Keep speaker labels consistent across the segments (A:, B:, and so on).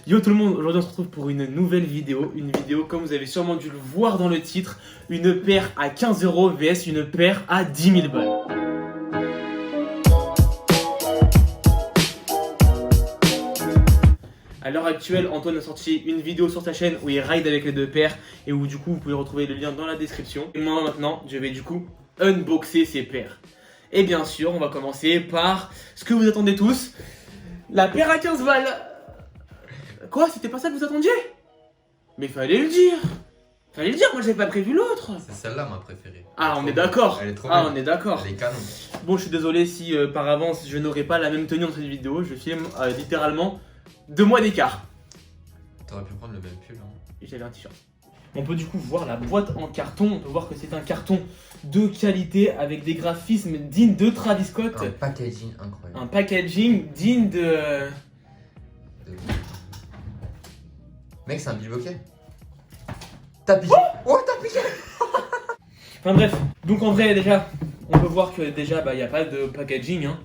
A: Yo tout le monde, aujourd'hui on se retrouve pour une nouvelle vidéo. Une vidéo comme vous avez sûrement dû le voir dans le titre. Une paire à 15 € vs une paire à 10 000 balles. A l'heure actuelle, Antoine a sorti une vidéo sur sa chaîne où il ride avec les deux paires et où du coup vous pouvez retrouver le lien dans la description. Et moi maintenant, je vais du coup unboxer ces paires. Et bien sûr, on va commencer par ce que vous attendez tous, la paire à 15 balles. Quoi? C'était pas ça que vous attendiez? Mais fallait le dire. Fallait le dire, moi j'avais pas prévu l'autre.
B: C'est celle-là ma préférée.
A: Ah, on est d'accord.
B: Elle est trop
A: Ah,
B: belle.
A: on est d'accord.
B: Elle est canon.
A: Bon, je suis désolé si par avance je n'aurai pas la même tenue dans cette vidéo. Je filme littéralement 2 mois d'écart.
B: T'aurais pu prendre le même pull. Hein.
A: Et j'avais un t-shirt. On peut du coup voir la boîte en carton. On peut voir que c'est un carton de qualité avec des graphismes dignes de Travis Scott.
B: Un packaging incroyable.
A: Un packaging digne de...
B: Mec, c'est un bilboquet. T'as piqué. Oh, t'as piqué.
A: Enfin bref, donc en vrai déjà, on peut voir que déjà il n'y a pas de packaging. Hein.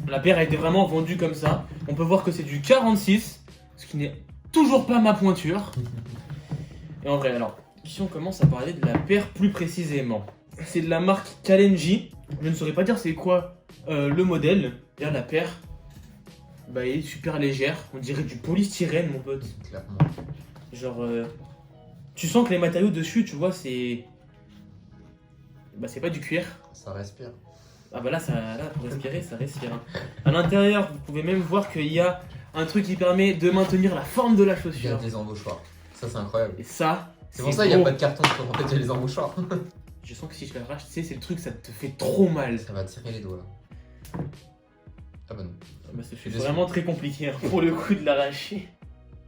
A: La paire a été vraiment vendue comme ça. On peut voir que c'est du 46, ce qui n'est toujours pas ma pointure. Et en vrai, alors, si on commence à parler de la paire plus précisément, c'est de la marque Kalenji. Je ne saurais pas dire c'est quoi le modèle. D'ailleurs la paire, elle est super légère. On dirait du polystyrène mon pote.
B: Clairement.
A: Genre, tu sens que les matériaux dessus, tu vois, c'est... c'est pas du cuir.
B: Ça respire.
A: Ah bah là, pour respirer, ça respire. Hein. À l'intérieur, vous pouvez même voir qu'il y a un truc qui permet de maintenir la forme de la
B: Il y a
A: chaussure.
B: des embauchoirs. Ça, c'est incroyable.
A: Et ça,
B: C'est pour ça qu'il n'y a
A: gros.
B: pas de carton. Parce qu'en fait, il y a les embauchoirs.
A: Je sens que si je l'arrache, tu sais, c'est le truc, ça te fait trop mal.
B: Ça va tirer les doigts là. Ah bah non.
A: Bah, c'est
B: désolé.
A: vraiment très compliqué hein, pour le coup de l'arracher.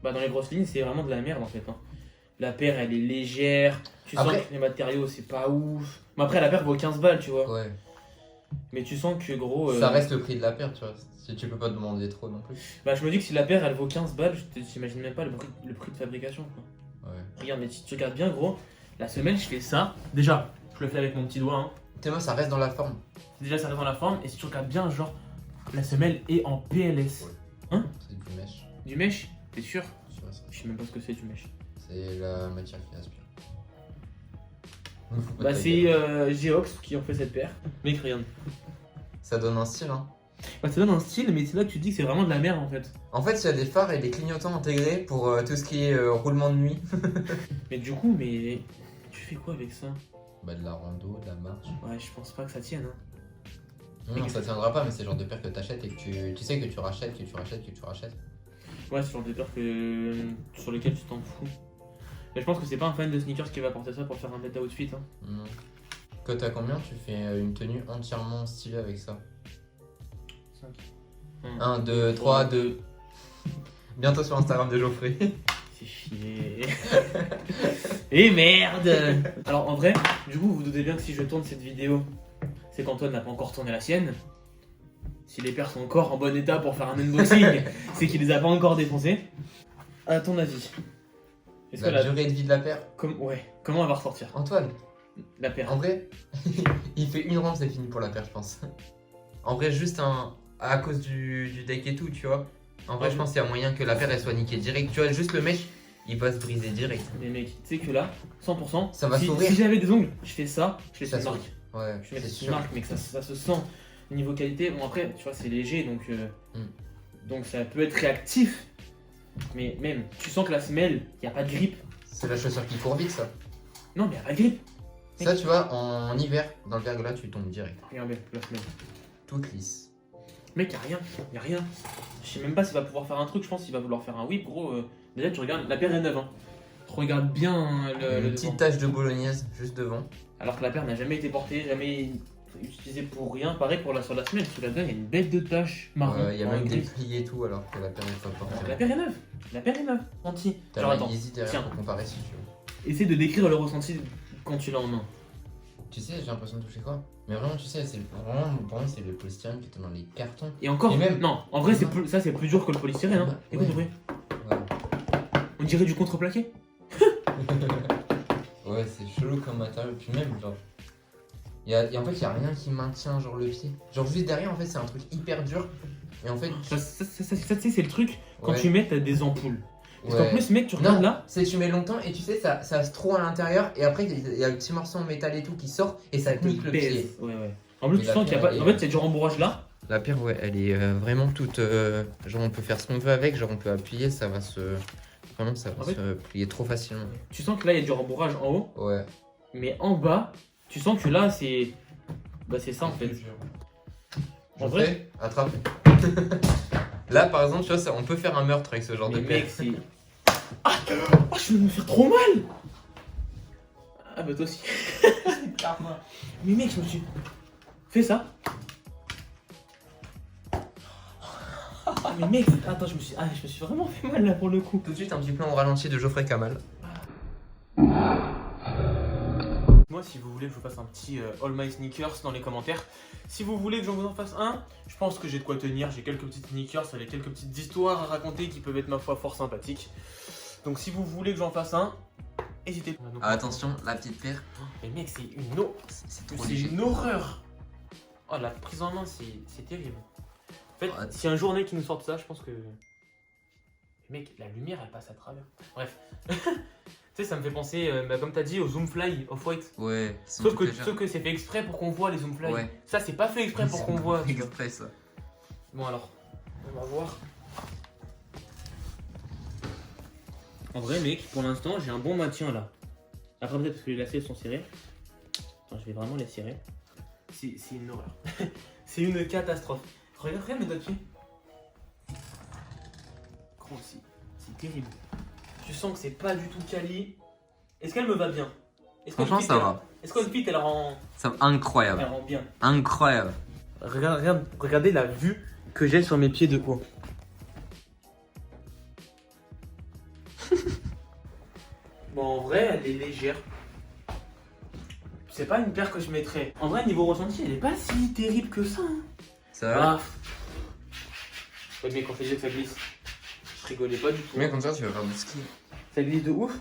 A: Bah dans les grosses lignes, c'est vraiment de la merde en fait. Hein. La paire, elle est légère. Tu sens
B: Après-
A: que les matériaux, c'est pas ouf. Mais après, la paire vaut 15 balles, tu vois.
B: Ouais.
A: Mais tu sens que gros...
B: Ça reste le prix de la paire, tu vois. Si tu peux pas demander trop non plus.
A: Bah je me dis que si la paire, elle vaut 15 balles, j'imagine même pas le prix de fabrication, quoi.
B: Ouais.
A: Regarde, mais si tu regardes bien, gros, la semelle, je fais ça. Déjà, je le fais avec mon petit doigt. Hein.
B: Tu sais, moi, ça reste dans la forme.
A: Déjà, ça reste dans la forme. Et si tu regardes bien, genre, la semelle est en PLS.
B: Ouais.
A: Hein?
B: C'est du mesh.
A: Du mesh? T'es sûr?
B: Tu vois, ça.
A: Je sais même pas ce que c'est du mesh.
B: C'est la matière qui aspire.
A: Bah, c'est Geox qui ont fait cette paire. Mec, regarde.
B: Ça donne un style, hein.
A: Bah, ça donne un style, mais c'est là que tu dis que c'est vraiment de la merde en fait.
B: En fait, il y a des phares et des clignotants intégrés pour tout ce qui est roulement de nuit.
A: Mais du coup, mais tu fais quoi avec ça?
B: Bah, de la rando, de la marche.
A: Ouais, je pense pas que ça tienne. Hein.
B: Non, ça tiendra pas, mais c'est le genre de paire que t'achètes et que tu sais que tu rachètes, que tu rachètes, que tu rachètes.
A: Ouais, c'est le genre de paire sur lequel tu t'en fous. Mais je pense que c'est pas un fan de sneakers qui va porter ça pour faire un bête outfit. Hein.
B: Non. Quand t'as combien, tu fais une tenue entièrement stylée avec ça.
A: 5.
B: 1, 2, 3, 2. Bientôt sur Instagram de Geoffrey.
A: C'est chier. Et merde. Alors en vrai, du coup, vous vous doutez bien que si je tourne cette vidéo, c'est qu'Antoine n'a pas encore tourné la sienne. Si les paires sont encore en bon état pour faire un unboxing, c'est qu'il les a pas encore défoncées. À ton avis, est-ce que
B: La durée de vie de la paire.
A: comment elle va ressortir
B: Antoine,
A: la paire?
B: en vrai, il fait une rampe, c'est fini pour la paire, je pense. En vrai, juste à cause du deck et tout, tu vois. En vrai, je pense qu'il y a moyen que la paire elle soit niquée direct. Tu vois, juste le mesh, il va se briser direct.
A: Mais mec, tu sais que là, 100%,
B: Ça va
A: si
B: s'ouvrir.
A: j'avais des ongles, je fais ça, je fais
B: Ça
A: une marque.
B: Ouais,
A: Je mets
B: c'est
A: une
B: sûr.
A: marque, mais que ça se sent. Niveau qualité, bon après, tu vois, c'est léger, donc ça peut être réactif. Mais même, tu sens que la semelle, il n'y a pas de grippe.
B: C'est la chaussure qui court vite, ça.
A: Non, mais il n'y a pas de grippe.
B: Ça, tu vois, en hiver, dans le verglas, tu tombes direct.
A: Regardez, la semelle.
B: Toute lisse.
A: Mec, il n'y a rien. Je sais même pas s'il va pouvoir faire un truc, je pense qu'il va vouloir faire un whip, gros. Déjà, tu regardes, la paire est neuve. Hein. Regarde bien le
B: Une
A: devant.
B: petite tache de bolognaise juste devant.
A: Alors que la paire n'a jamais été portée, jamais utilisée pour rien. Pareil sur la semelle, tu la donnes, il y a une bête de tache marron.
B: Il y a
A: en
B: même des
A: gris.
B: plis et tout, alors que la paire est pas portée.
A: La paire est neuve. La paire est neuve. Anti.
B: T'as
A: Genre,
B: la
A: attends.
B: Yeezy derrière
A: Tiens.
B: pour comparer si tu veux.
A: Essaie de décrire le ressenti quand tu l'as en main.
B: Tu sais, j'ai l'impression de toucher quoi? Mais vraiment, tu sais, c'est vraiment, pour moi, c'est le polystyrène qui est dans les cartons.
A: Et encore,
B: Et même-
A: non, en vrai, c'est plus dur que le polystyrène. Hein.
B: Ouais.
A: Écoute, en vrai,
B: Ouais,
A: on dirait du contreplaqué.
B: ouais, c'est chelou comme matériau. Puis même, genre, en fait, il y a rien qui maintient, genre, le pied. Genre, juste derrière, en fait, c'est un truc hyper dur. Et en fait,
A: Ça, tu sais, c'est le truc Quand
B: Ouais.
A: tu mets, t'as des ampoules. Parce
B: Ouais.
A: qu'en plus, mec, tu regardes
B: Non,
A: là.
B: c'est tu mets longtemps et tu sais, ça se trouve à l'intérieur et après il y a le petit morceau en métal et tout qui sort et ça te nique le
A: baise.
B: pied.
A: Ouais, ouais. En plus,
B: Mais
A: tu
B: la
A: sens qu'il y a
B: pierre,
A: pas.
B: elle
A: En
B: est-
A: fait, il y a du rembourrage là.
B: La pierre, ouais, elle est vraiment toute. Genre, on peut faire ce qu'on veut avec, genre, on peut appuyer, ça va se. Vraiment, ça va
A: En fait-
B: se plier trop facilement.
A: Tu sens que là, il y a du rembourrage en haut.
B: Ouais.
A: Mais en bas, tu sens que là, c'est. Bah, c'est ça en fait. En
B: En
A: vrai.
B: vrai, attrape. Là, par exemple, tu vois, on peut faire un meurtre avec ce genre
A: Mais
B: de pierre.
A: mec, c'est. Ah, je vais me faire trop mal! Ah, bah, toi aussi. Mais mec, je me suis. Fais ça. Ah, mais mec, attends, je me suis vraiment fait mal là pour le coup.
B: Tout de suite, un petit plan au ralenti de Geoffrey Kamal.
A: Moi, si vous voulez que je vous fasse un petit All My Sneakers dans les commentaires, si vous voulez que j'en vous en fasse un, je pense que j'ai de quoi tenir. J'ai quelques petites sneakers avec quelques petites histoires à raconter qui peuvent être ma foi fort sympathiques. Donc, si vous voulez que j'en fasse un, n'hésitez pas.
B: Ah, attention, la petite pierre,
A: Mais mec, c'est
B: c'est trop léger.
A: une horreur. Oh, la prise en main, c'est terrible. En fait,
B: Ouais.
A: si un jour on est qui nous sortent ça, je pense que. Mec, la lumière elle passe à travers. Bref. Tu sais, ça me fait penser, comme t'as dit, au Zoomfly Off-White.
B: Ouais,
A: Sauf que c'est fait exprès pour qu'on voit les Zoomfly.
B: Ouais.
A: Ça, c'est pas fait exprès pour qu'on voit. tu vois.
B: Exprès, ça.
A: Bon, alors, on va voir. En vrai, mec, pour l'instant, j'ai un bon maintien là. Après, peut-être parce que les lacets sont serrés. Attends, je vais vraiment les serrer. C'est une horreur. C'est une catastrophe. Regarde mes doigts de pied. Gros, c'est terrible. Je sens que c'est pas du tout quali. Est-ce qu'elle me va bien?
B: Franchement, ça va.
A: Est-ce qu'une fit elle rend
B: Incroyable.
A: bien?
B: Incroyable.
A: Regardez la vue que j'ai sur mes pieds de haut. Bon, en vrai, elle est légère. C'est pas une paire que je mettrais. En vrai, niveau ressenti, elle est pas si terrible que ça. Hein.
B: Ça va.
A: Ah. Ouais, mais quand je disais que ça glisse, je rigolais pas du tout.
B: Mais comme ça, tu vas faire du ski.
A: Ça glisse de ouf.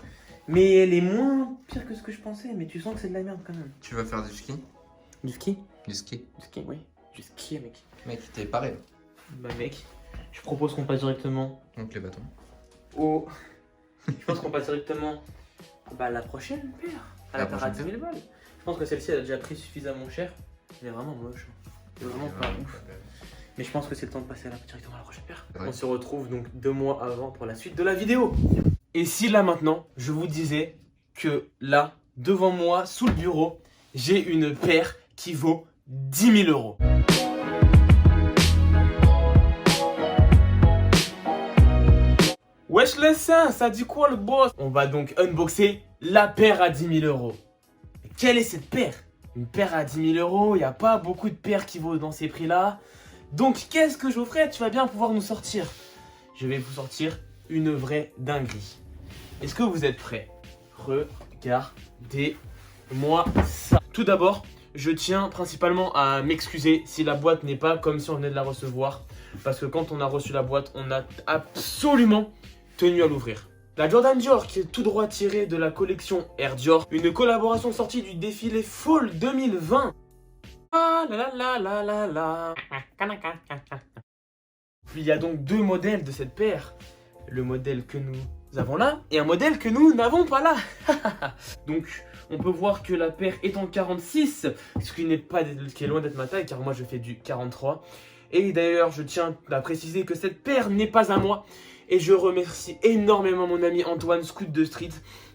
A: Mais elle est moins pire que ce que je pensais. Mais tu sens que c'est de la merde quand même.
B: Tu vas faire du ski?
A: Du ski?
B: Du ski.
A: Du ski, oui. Du ski, mec.
B: Mec, t'es pareil.
A: Bah, mec, je propose qu'on passe directement
B: Donc les bâtons.
A: au. Je pense qu'on passe directement à la prochaine paire. À la
B: La
A: paire à
B: prochaine
A: 10 000 balles. Je pense que celle-ci, elle a déjà pris suffisamment cher. Elle est vraiment moche. C'est vraiment pas ouf. Mais je pense que c'est le temps de passer directement à la prochaine paire.
B: Ouais.
A: On se retrouve donc 2 mois avant pour la suite de la vidéo. Et si là maintenant, je vous disais que là, devant moi, sous le bureau, j'ai une paire qui vaut 10 000 euros. Wesh les seins, ça dit quoi le boss? On va donc unboxer la paire à 10 000 euros. Mais quelle est cette paire? Une paire à 10 000 euros, il n'y a pas beaucoup de paires qui vaut dans ces prix-là. Donc qu'est-ce que je ferai? Tu vas bien pouvoir nous sortir. Je vais vous sortir une vraie dinguerie. Est-ce que vous êtes prêts? Regardez-moi ça. Tout d'abord, je tiens principalement à m'excuser si la boîte n'est pas comme si on venait de la recevoir. Parce que quand on a reçu la boîte, on a absolument tenu à l'ouvrir. La Jordan Dior qui est tout droit tirée de la collection Air Dior. Une collaboration sortie du défilé Fall 2020. Ah la la la la la la. Il y a donc 2 modèles de cette paire. Le modèle que nous avons là et un modèle que nous n'avons pas là. Donc on peut voir que la paire est en 46, ce qui est loin d'être ma taille car moi je fais du 43. Et d'ailleurs je tiens à préciser que cette paire n'est pas à moi. Et je remercie énormément mon ami Antoine Scout de Street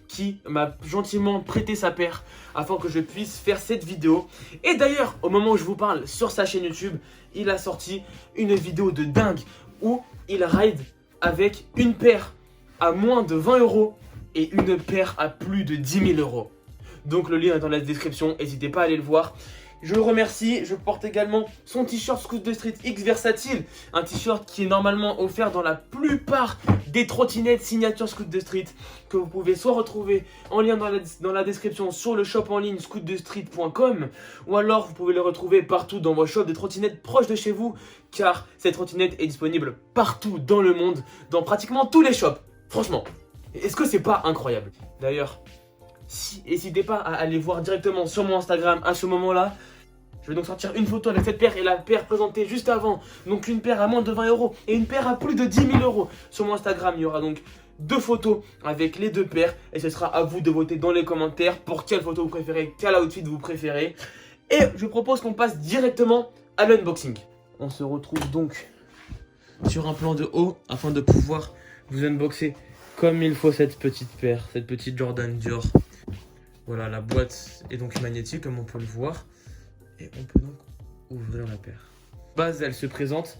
A: qui m'a gentiment prêté sa paire afin que je puisse faire cette vidéo. Et d'ailleurs, au moment où je vous parle, sur sa chaîne YouTube, il a sorti une vidéo de dingue où il ride avec une paire à moins de 20 euros et une paire à plus de 10 000 euros. Donc le lien est dans la description, n'hésitez pas à aller le voir. Je le remercie, je porte également son t-shirt Scout de Street X Versatile. Un t-shirt qui est normalement offert dans la plupart des trottinettes signature Scout de Street. Que vous pouvez soit retrouver en lien dans la description sur le shop en ligne scootdestreet.com. Ou alors vous pouvez le retrouver partout dans vos shops de trottinettes proches de chez vous. Car cette trottinette est disponible partout dans le monde, dans pratiquement tous les shops. Franchement, est-ce que c'est pas incroyable? D'ailleurs, n'hésitez pas à aller voir directement sur mon Instagram à ce moment-là. Je vais donc sortir une photo avec cette paire et la paire présentée juste avant. Donc une paire à moins de 20 € et une paire à plus de 10 000 €. Sur mon Instagram, il y aura donc 2 photos avec les 2 paires. Et ce sera à vous de voter dans les commentaires pour quelle photo vous préférez, quel outfit vous préférez. Et je propose qu'on passe directement à l'unboxing. On se retrouve donc sur un plan de haut afin de pouvoir vous unboxer comme il faut cette petite paire, cette petite Jordan Dior. Voilà, la boîte est donc magnétique comme on peut le voir. Et on peut donc ouvrir la paire. Base, elle se présente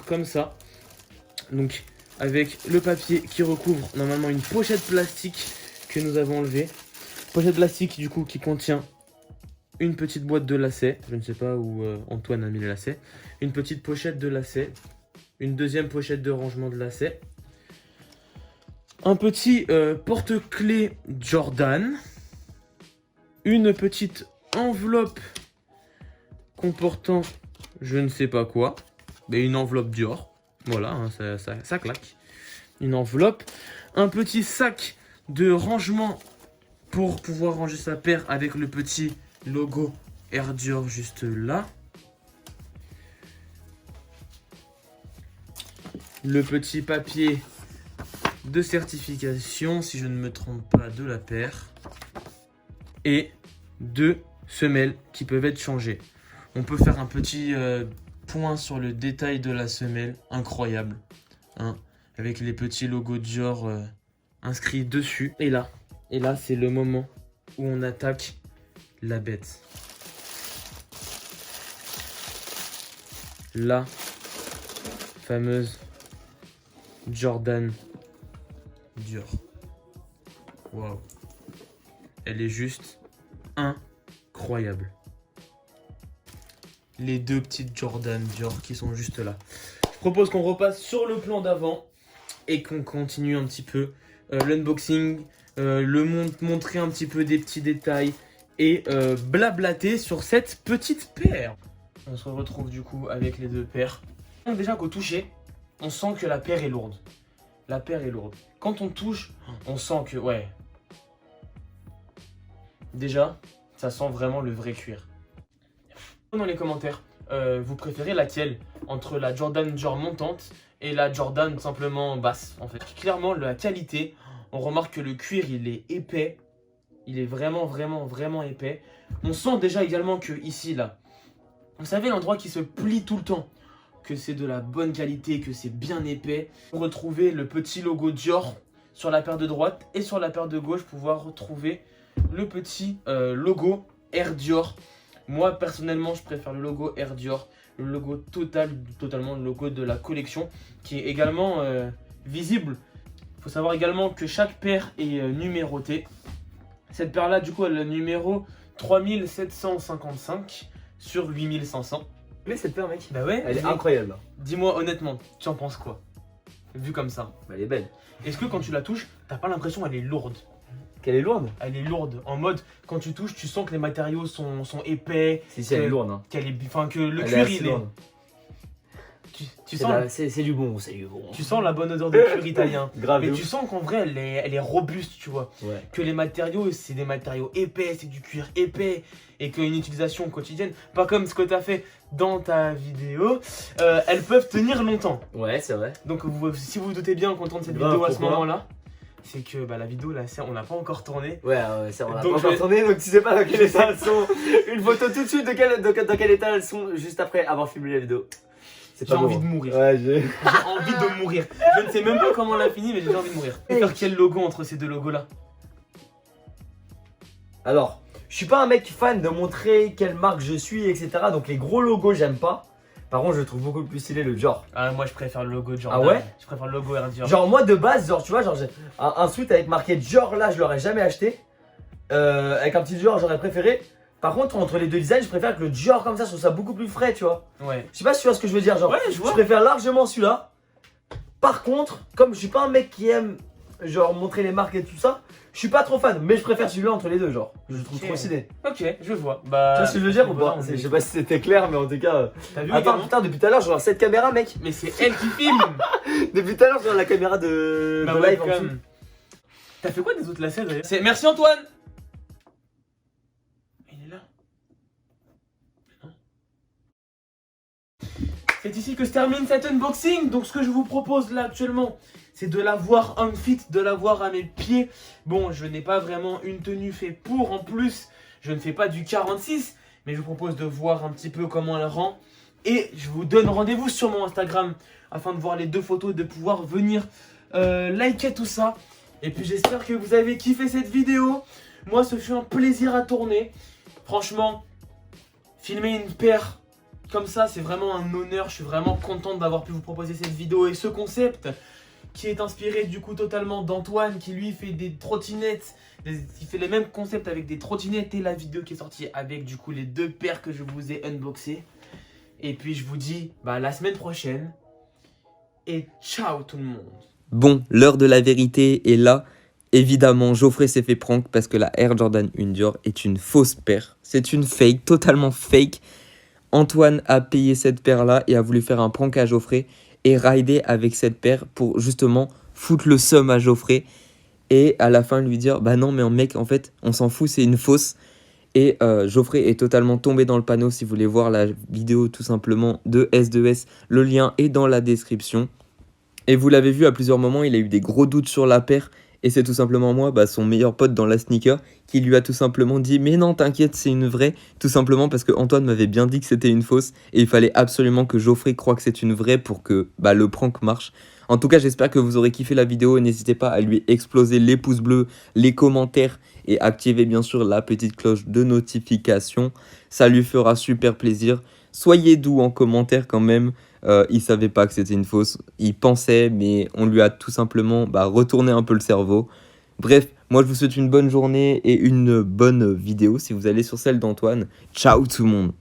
A: comme ça. Donc avec le papier qui recouvre normalement une pochette plastique que nous avons enlevée. Pochette plastique du coup qui contient une petite boîte de lacets. Je ne sais pas où Antoine a mis les lacets. Une petite pochette de lacets. Une deuxième pochette de rangement de lacets. Un petit porte-clés Jordan. Une petite enveloppe comportant je ne sais pas quoi. Mais une enveloppe Dior. Voilà, hein, ça claque. Une enveloppe. Un petit sac de rangement pour pouvoir ranger sa paire avec le petit logo Air Dior juste là. Le petit papier de certification, si je ne me trompe pas, de la paire. Et 2 semelles qui peuvent être changées. On peut faire un petit point sur le détail de la semelle. Incroyable. Hein, avec les petits logos Dior inscrits dessus. Et là c'est le moment où on attaque la bête. La fameuse Jordan Dior. Waouh. Elle est juste incroyable. Les 2 petites Jordan Dior qui sont juste là. Je propose qu'on repasse sur le plan d'avant et qu'on continue un petit peu l'unboxing, montrer un petit peu des petits détails et blablater sur cette petite paire. On se retrouve du coup avec les 2 paires. Donc déjà qu'au toucher, on sent que la paire est lourde. La paire est lourde. Quand on touche, on sent que, ouais. Déjà, ça sent vraiment le vrai cuir. Dans les commentaires, vous préférez laquelle entre la Jordan Dior montante et la Jordan simplement basse en fait. Clairement, la qualité, on remarque que le cuir il est épais. Il est vraiment épais. On sent déjà également que ici, là, vous savez l'endroit qui se plie tout le temps, que c'est de la bonne qualité, que c'est bien épais. Pour retrouver le petit logo Dior sur la paire de droite et sur la paire de gauche, pouvoir retrouver le petit logo Air Dior. Moi personnellement je préfère le logo Air Dior, le logo totalement le logo de la collection qui est également visible. Il faut savoir également que chaque paire est numérotée. Cette paire là du coup elle a le numéro 3755 sur 8500.
C: Mais cette paire, mec,
A: Bah ouais,
C: elle est incroyable.
A: Dis-moi honnêtement, tu en penses quoi? Vu comme ça.
C: Bah, elle est belle.
A: Est-ce que quand tu la touches, t'as pas l'impression qu'elle est lourde?
C: Qu'elle est lourde?
A: Elle est lourde, en mode quand tu touches, tu sens que les matériaux sont épais.
C: Si, elle est lourde. Hein.
A: Qu'elle est, enfin que le
C: Elle
A: cuir
C: assez
A: il est.
C: lourde.
A: Tu sens,
C: C'est du bon, c'est du bon.
A: tu sens la bonne odeur de cuir italien.
C: Grave.
A: Mais
C: de
A: tu
C: ouf.
A: sens qu'en vrai elle est robuste, tu vois.
C: Ouais.
A: Que les matériaux c'est des matériaux épais, c'est du cuir épais. Et qu'une utilisation quotidienne, pas comme ce que tu as fait dans ta vidéo, elles peuvent tenir longtemps.
C: Ouais, c'est vrai.
A: Donc si vous vous doutez bien qu'on tourne cette
C: Grave,
A: vidéo à ce
C: pourquoi
A: moment-là, c'est que bah, la vidéo là, on l'a pas encore tournée.
C: Ouais, ça on a
A: Donc,
C: pas encore tourné, donc tu sais pas dans quel état elles sont. Une photo tout de suite dans quel état elles sont juste après avoir filmé la vidéo. C'est
A: J'ai
C: pas
A: envie
C: bon.
A: de mourir.
C: Ouais, j'ai.
A: J'ai envie de mourir. Je ne sais même pas comment on l'a fini, mais j'ai envie de mourir. Tu faire quel logo entre ces 2 logos là?
C: Alors, je suis pas un mec fan de montrer quelle marque je suis, etc. Donc les gros logos, j'aime pas. Par contre, je trouve beaucoup plus stylé le Dior.
A: Ah, moi je préfère le logo Jordan.
C: Ah ouais?
A: Je préfère le logo Air Dior.
C: Genre moi de base, genre tu vois, genre j'ai un sweat avec marqué Dior là, je l'aurais jamais acheté. Avec un petit Dior, j'aurais préféré. Par contre, entre les 2 designs, je préfère que le Dior comme ça, je trouve ça beaucoup plus frais, tu vois.
A: Ouais.
C: Je sais pas si tu vois ce que je veux dire, genre.
A: Ouais, je vois.
C: Je préfère largement celui-là. Par contre, comme je suis pas un mec qui aime genre montrer les marques et tout ça, je suis pas trop fan, mais je préfère celui-là entre les deux, genre. Je le trouve
A: Ok.
C: trop stylé.
A: Ok, je vois. Bah,
C: Tu vois ce que je veux dire ou pas?
A: voilà,
C: Je sais pas si c'était clair, mais en tout cas.
A: T'as vu
C: Attends,
A: également
C: putain, depuis tout à l'heure, je regarde cette caméra, mec.
A: Mais c'est elle qui filme.
C: Depuis tout à l'heure, je regarde la caméra de
A: Ma
C: live en
A: webcam.
C: dessous.
A: T'as fait quoi des autres lacets d'ailleurs? Merci Antoine. Il est là. c'est ici que se termine cet unboxing. Donc ce que je vous propose là actuellement, c'est de la voir on fit, de la voir à mes pieds. Bon, je n'ai pas vraiment une tenue faite pour. En plus, je ne fais pas du 46, mais je vous propose de voir un petit peu comment elle rend. Et je vous donne rendez-vous sur mon Instagram afin de voir les 2 photos, de pouvoir venir liker tout ça. Et puis j'espère que vous avez kiffé cette vidéo. Moi, ce fut un plaisir à tourner. Franchement, filmer une paire comme ça, c'est vraiment un honneur. Je suis vraiment content d'avoir pu vous proposer cette vidéo et ce concept qui est inspiré du coup totalement d'Antoine, qui lui fait des trottinettes. Il fait les mêmes concepts avec des trottinettes et la vidéo qui est sortie avec du coup les 2 paires que je vous ai unboxées. Et puis je vous dis à la semaine prochaine. Et ciao tout le monde.
D: Bon, l'heure de la vérité est là. Évidemment, Geoffrey s'est fait prank parce que la Air Jordan 1 Dior est une fausse paire. C'est une fake, totalement fake. Antoine a payé cette paire-là et a voulu faire un prank à Geoffrey et rider avec cette paire pour justement foutre le seum à Geoffrey. Et à la fin lui dire, bah non mais mec, en fait, on s'en fout, c'est une fausse. Et Geoffrey est totalement tombé dans le panneau. Si vous voulez voir la vidéo tout simplement de S2S, le lien est dans la description. Et vous l'avez vu à plusieurs moments, il a eu des gros doutes sur la paire. Et c'est tout simplement moi, son meilleur pote dans la sneaker, qui lui a tout simplement dit « Mais non, t'inquiète, c'est une vraie », tout simplement parce que Antoine m'avait bien dit que c'était une fausse. Et il fallait absolument que Geoffrey croie que c'est une vraie pour que le prank marche. En tout cas, j'espère que vous aurez kiffé la vidéo. N'hésitez pas à lui exploser les pouces bleus, les commentaires et activez bien sûr la petite cloche de notification. Ça lui fera super plaisir. Soyez doux en commentaire quand même. Il savait pas que c'était une fausse. Il pensait, mais on lui a tout simplement retourné un peu le cerveau. Bref, moi je vous souhaite une bonne journée et une bonne vidéo si vous allez sur celle d'Antoine. Ciao tout le monde.